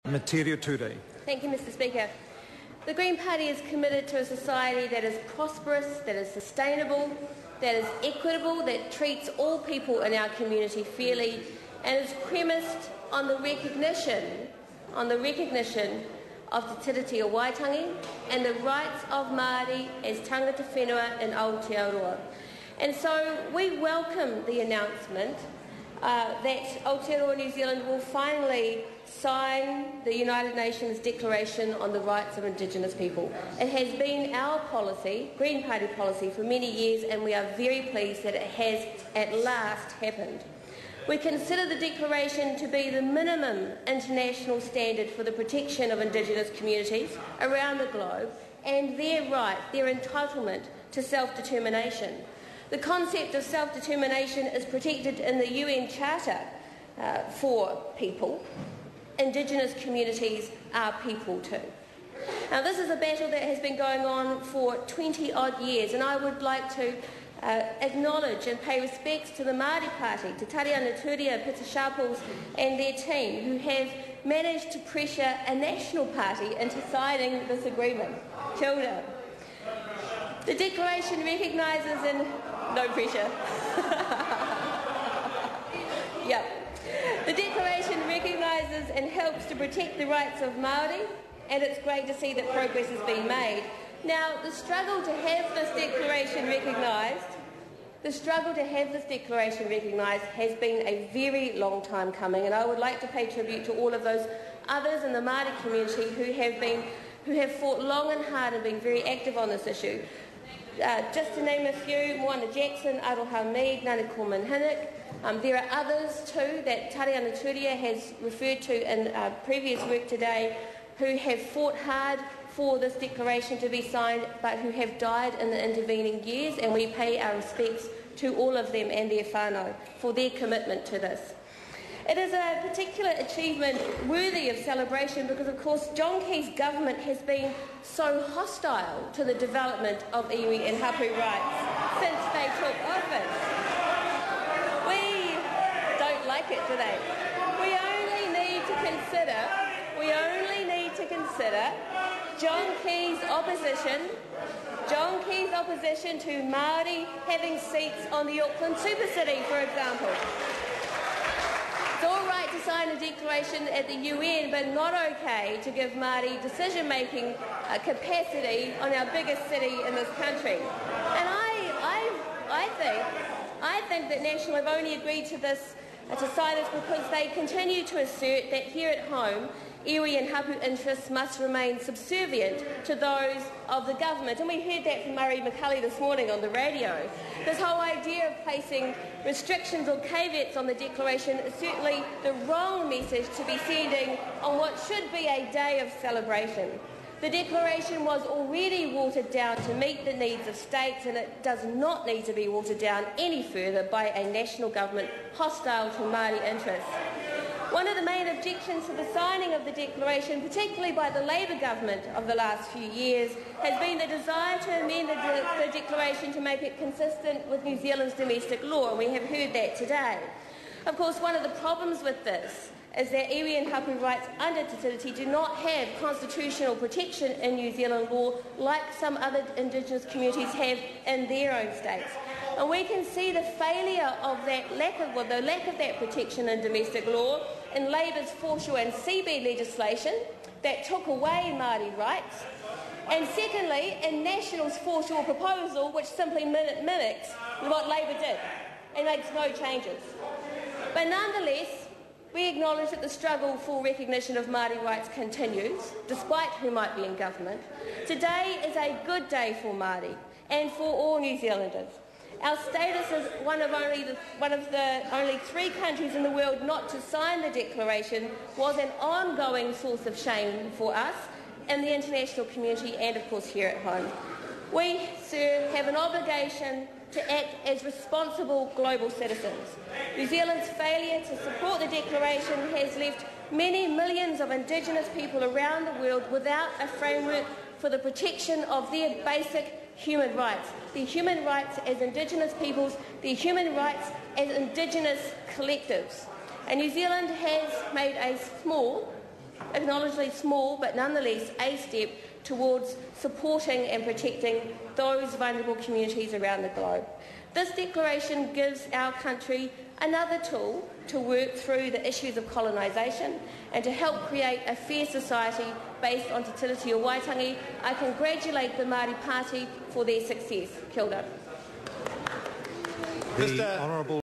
Ministerial today. Thank you, Mr. Speaker. The Green Party is committed to a society that is prosperous, that is sustainable, that is equitable, that treats all people in our community fairly, and is premised on the recognition of Te Tiriti o Waitangi and the rights of Māori as tangata whenua in Aotearoa. And so we welcome the announcement that Aotearoa New Zealand will finally sign the United Nations Declaration on the Rights of Indigenous People. It has been our policy, Green Party policy, for many years, and we are very pleased that it has at last happened. We consider the Declaration to be the minimum international standard for the protection of Indigenous communities around the globe and their right, their entitlement to self-determination. The concept of self-determination is protected in the UN Charter for people. Indigenous communities are people too. Now, this is a battle that has been going on for 20-odd years, and I would like to acknowledge and pay respects to the Māori Party, to Tariana Turia, Pita Sharples and their team, who have managed to pressure a national party into signing this agreement. Kia ora. The Declaration recognises no pressure. Yep. The Declaration recognises and helps to protect the rights of Māori, and it's great to see that progress has been made. Now, the struggle to have this declaration recognised has been a very long time coming, and I would like to pay tribute to all of those others in the Māori community who have fought long and hard and been very active on this issue. Just to name a few: Moana Jackson, Aroha Mead, Ngāti Korman-Hinnick. There are others too that Tariana Turia has referred to in previous work today who have fought hard for this declaration to be signed but who have died in the intervening years, and we pay our respects to all of them and their whānau for their commitment to this. It is a particular achievement worthy of celebration because, of course, John Key's government has been so hostile to the development of iwi and hapu rights since they took office. We don't like it, do they? We only need to consider John Key's opposition to Māori having seats on the Auckland Super City, for example. It's all right to sign a declaration at the UN, but not okay to give Māori decision-making capacity on our biggest city in this country. And I think that National have only agreed to this, to sign this, because they continue to assert that here at home, iwi and hapu interests must remain subservient to those of the government. And we heard that from Murray McCulley this morning on the radio. This whole idea of placing restrictions or caveats on the declaration is certainly the wrong message to be sending on what should be a day of celebration. The declaration was already watered down to meet the needs of states, and it does not need to be watered down any further by a national government hostile to Māori interests. One of the main objections to the signing of the declaration, particularly by the Labour government of the last few years, has been the desire to amend the declaration to make it consistent with New Zealand's domestic law, and we have heard that today. Of course, one of the problems with this is that iwi and hapu rights under Te Tiriti do not have constitutional protection in New Zealand law like some other Indigenous communities have in their own states. And we can see the failure of that lack of that protection in domestic law in Labour's foreshore and seabed legislation that took away Māori rights, and secondly in National's foreshore proposal, which simply mimics what Labour did and makes no changes. But nonetheless, we acknowledge that the struggle for recognition of Māori rights continues, despite who might be in government. Today is a good day for Māori and for all New Zealanders. Our status as one of the only 3 countries in the world not to sign the declaration was an ongoing source of shame for us in the international community and, of course, here at home. We, sir, have an obligation to act as responsible global citizens. New Zealand's failure to support the declaration has left many millions of Indigenous people around the world without a framework for the protection of their basic human rights, their human rights as Indigenous peoples, their human rights as Indigenous collectives. And New Zealand has made a small acknowledgedly small but nonetheless a step towards supporting and protecting those vulnerable communities around the globe. This declaration gives our country another tool to work through the issues of colonisation and to help create a fair society based on Te Tiriti o Waitangi. I congratulate the Māori Party for their success. Kia ora. The Honourable